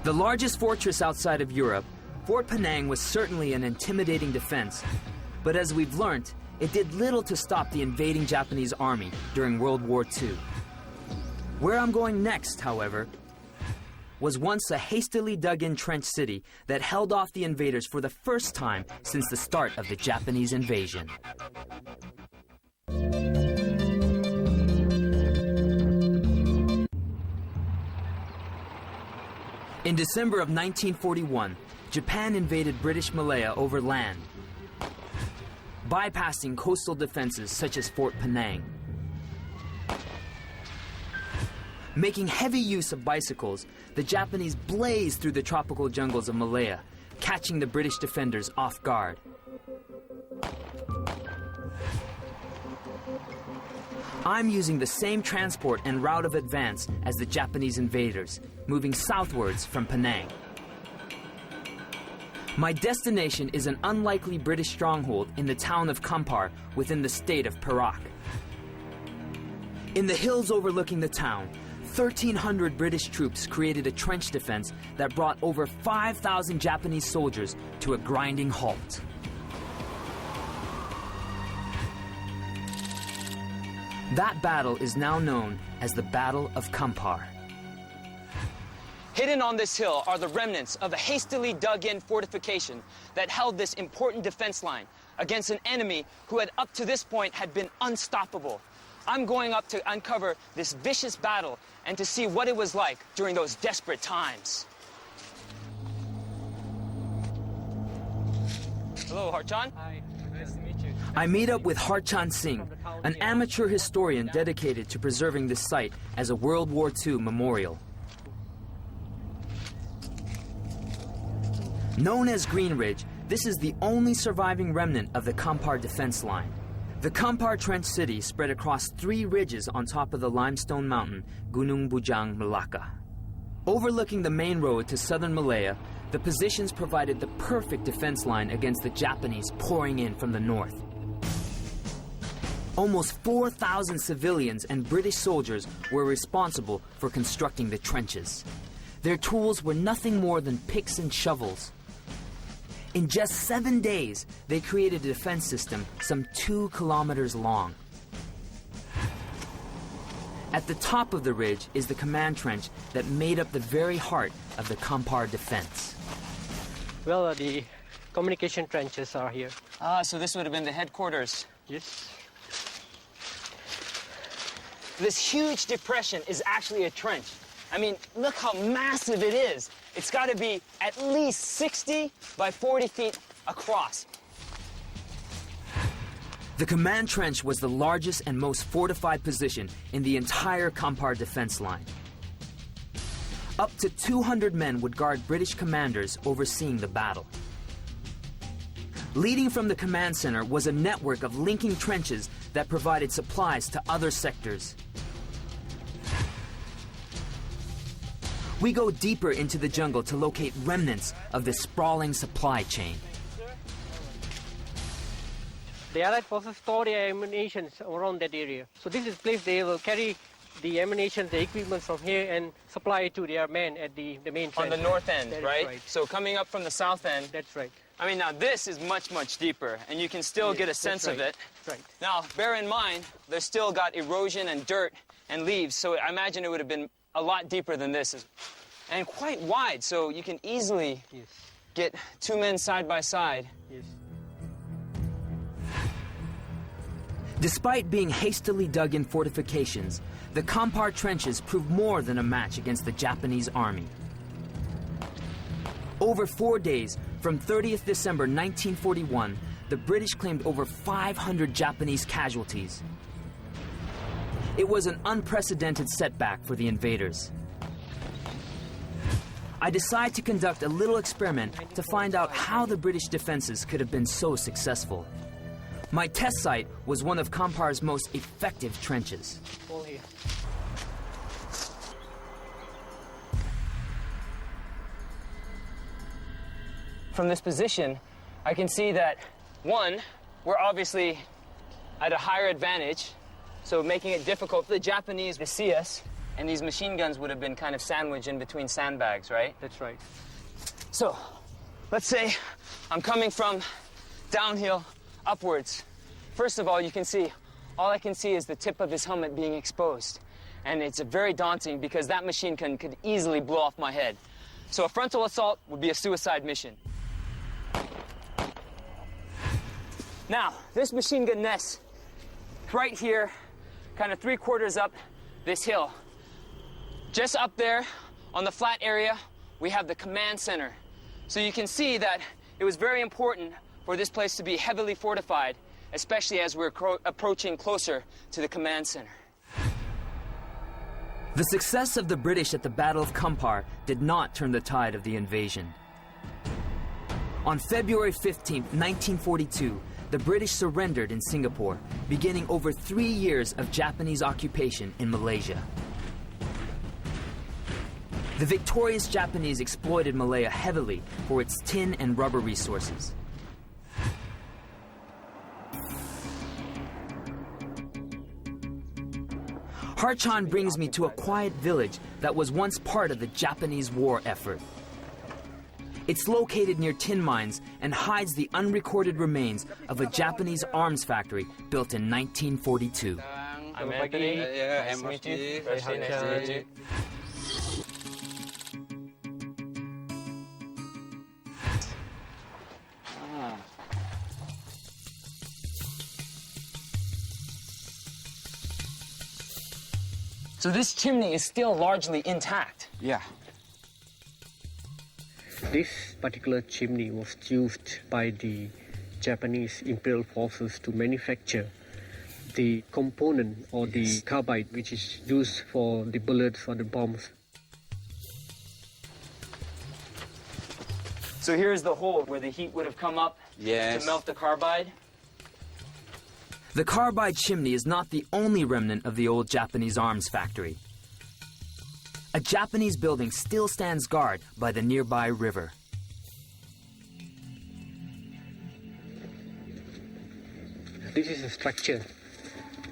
The largest fortress outside of Europe, Fort Penang was certainly an intimidating defense, but as we've learnt, it did little to stop the invading Japanese army during World War II. Where I'm going next, however, was once a hastily dug-in trench city that held off the invaders for the first time since the start of the Japanese invasion. In December of 1941, Japan invaded British Malaya over land, bypassing coastal defenses such as Fort Penang. Making heavy use of bicycles, the Japanese blazed through the tropical jungles of Malaya, catching the British defenders off guard. I'm using the same transport and route of advance as the Japanese invaders, moving southwards from Penang. My destination is an unlikely British stronghold in the town of Kampar within the state of Perak. In the hills overlooking the town, 1,300 British troops created a trench defense that brought over 5,000 Japanese soldiers to a grinding halt. That battle is now known as the Battle of Kampar. Hidden on this hill are the remnants of a hastily dug-in fortification that held this important defense line against an enemy who had up to this point had been unstoppable. I'm going up to uncover this vicious battle and to see what it was like during those desperate times. Hello, Harchan. Hi, nice to meet you. I meet up with Harchan Singh, an amateur historian dedicated to preserving this site as a World War II memorial. Known as Green Ridge, this is the only surviving remnant of the Kampar defense line. The Kampar Trench City spread across 3 ridges on top of the limestone mountain, Gunung Bujang, Malacca. Overlooking the main road to southern Malaya, the positions provided the perfect defense line against the Japanese pouring in from the north. Almost 4,000 civilians and British soldiers were responsible for constructing the trenches. Their tools were nothing more than picks and shovels. In just 7 days, they created a defense system some 2 kilometers long. At the top of the ridge is the command trench that made up the very heart of the Kampar defense. Well, the communication trenches are here. Ah, so this would have been the headquarters. Yes. This huge depression is actually a trench. I mean, look how massive it is. It's got to be at least 60 by 40 feet across. The command trench was the largest and most fortified position in the entire Kampar defense line. Up to 200 men would guard British commanders overseeing the battle. Leading from the command center was a network of linking trenches that provided supplies to other sectors. We go deeper into the jungle to locate remnants of the sprawling supply chain. The Allied forces store their ammunition around that area. So this is the place they will carry the ammunition, the equipment from here and supply it to their men at the main trench. On the north end, right? right? So coming up from the south end. That's right. I mean, now this is much, much deeper, and you can still get a sense of it. Right. Now, bear in mind, there's still got erosion and dirt and leaves, so I imagine it would have been a lot deeper than this, and quite wide, so you can easily get 2 men side by side. Yes. Despite being hastily dug in fortifications, the Kampar trenches proved more than a match against the Japanese army. Over 4 days, from 30th December 1941, the British claimed over 500 Japanese casualties. It was an unprecedented setback for the invaders. I decide to conduct a little experiment to find out how the British defenses could have been so successful. My test site was one of Kampar's most effective trenches. All here. From this position, I can see that, one, we're obviously at a higher advantage, so making it difficult for the Japanese to see us, And these machine guns would have been kind of sandwiched in between sandbags, right? That's right. So, let's say I'm coming from downhill upwards. First of all, you can see, all I can see is the tip of his helmet being exposed. And it's very daunting because that machine gun could easily blow off my head. So a frontal assault would be a suicide mission. Now, this machine gun nest, right here, kind of 3/4 up this hill. Just up there on the flat area, we have the command center. So you can see that it was very important for this place to be heavily fortified, especially as we're approaching closer to the command center. The success of the British at the Battle of Kampar did not turn the tide of the invasion. On February 15, 1942, the British surrendered in Singapore, beginning over 3 years of Japanese occupation in Malaysia. The victorious Japanese exploited Malaya heavily for its tin and rubber resources. Harchan brings me to a quiet village that was once part of the Japanese war effort. It's located near tin mines and hides the unrecorded remains of a Japanese arms factory built in 1942. I'm Anthony. Nice to meet you. Nice to meet you. So this chimney is still largely intact. Yeah. This particular chimney was used by the Japanese Imperial forces to manufacture the component or the carbide which is used for the bullets or the bombs. So here's the hole where the heat would have come up Yes. to melt the carbide. The carbide chimney is not the only remnant of the old Japanese arms factory. A Japanese building still stands guard by the nearby river. This is a structure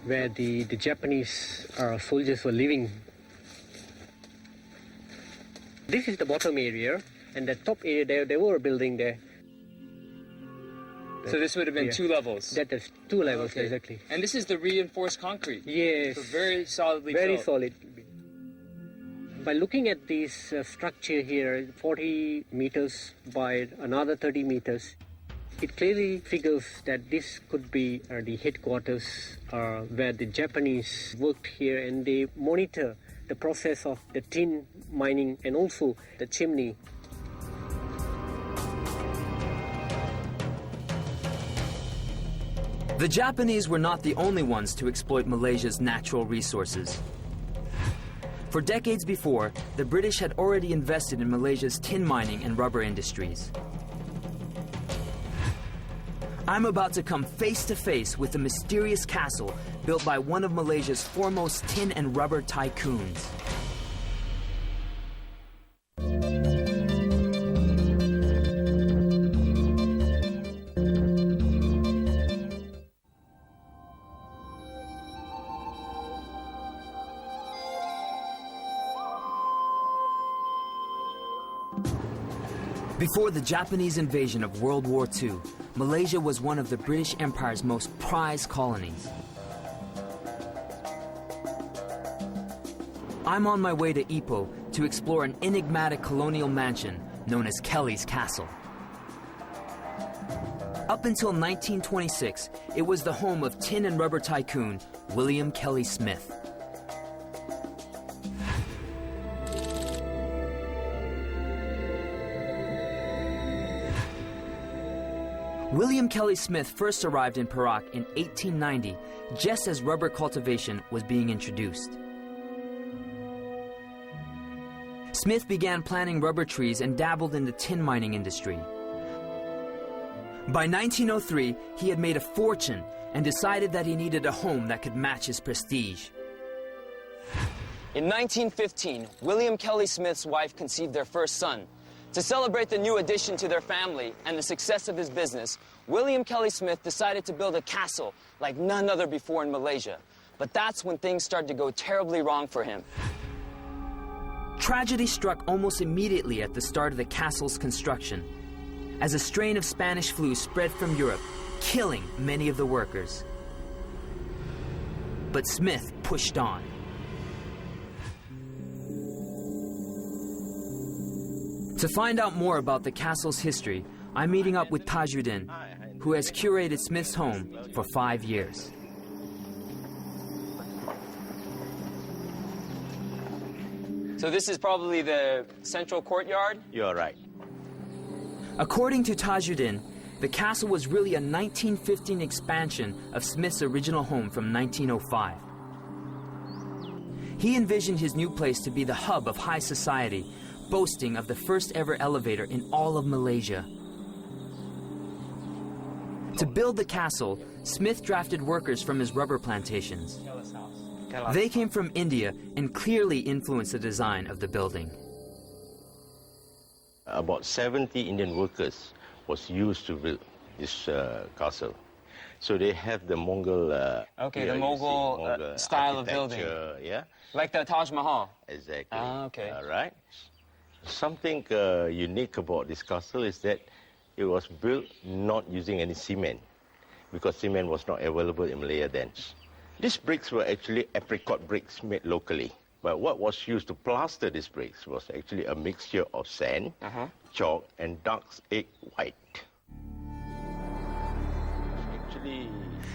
where the Japanese soldiers were living. This is the bottom area, and the top area they were building there. So this would have been Yeah. 2 levels. That is 2 levels, Okay. exactly. And this is the reinforced concrete. Yes. So very solidly Very built. solid. By looking at this structure here, 40 meters by another 30 meters, it clearly figures that this could be the headquarters where the Japanese worked here, and they monitor the process of the tin mining and also the chimney. The Japanese were not the only ones to exploit Malaysia's natural resources. For decades before, the British had already invested in Malaysia's tin mining and rubber industries. I'm about to come face to face with the mysterious castle built by one of Malaysia's foremost tin and rubber tycoons. Before the Japanese invasion of World War II, Malaysia was one of the British Empire's most prized colonies. I'm on my way to Ipoh to explore an enigmatic colonial mansion known as Kelly's Castle. Up until 1926, it was the home of tin and rubber tycoon William Kelly Smith. William Kelly Smith first arrived in Perak in 1890, just as rubber cultivation was being introduced. Smith began planting rubber trees and dabbled in the tin mining industry. By 1903, he had made a fortune and decided that he needed a home that could match his prestige. In 1915, William Kelly Smith's wife conceived their first son. To celebrate the new addition to their family and the success of his business, William Kelly Smith decided to build a castle like none other before in Malaysia. But that's when things started to go terribly wrong for him. Tragedy struck almost immediately at the start of the castle's construction, as a strain of Spanish flu spread from Europe, killing many of the workers. But Smith pushed on. To find out more about the castle's history, I'm meeting up with Tajuddin, who has curated Smith's home for 5 years. So this is probably the central courtyard? You're right. According to Tajuddin, the castle was really a 1915 expansion of Smith's original home from 1905. He envisioned his new place to be the hub of high society, boasting of the first ever elevator in all of Malaysia. To build the castle, Smith drafted workers from his rubber plantations. They came from India and clearly influenced the design of the building. About 70 Indian workers was used to build this castle. So they have the Mongol... Okay, here the you Mongol, see Mongol style of building. architecture, Yeah, Like the Taj Mahal? exactly. Ah, okay. All right. Something unique about this castle is that it was built not using any cement, because cement was not available in Malaya then. These bricks were actually apricot bricks made locally. But what was used to plaster these bricks was actually a mixture of sand, chalk, and duck's egg white. Actually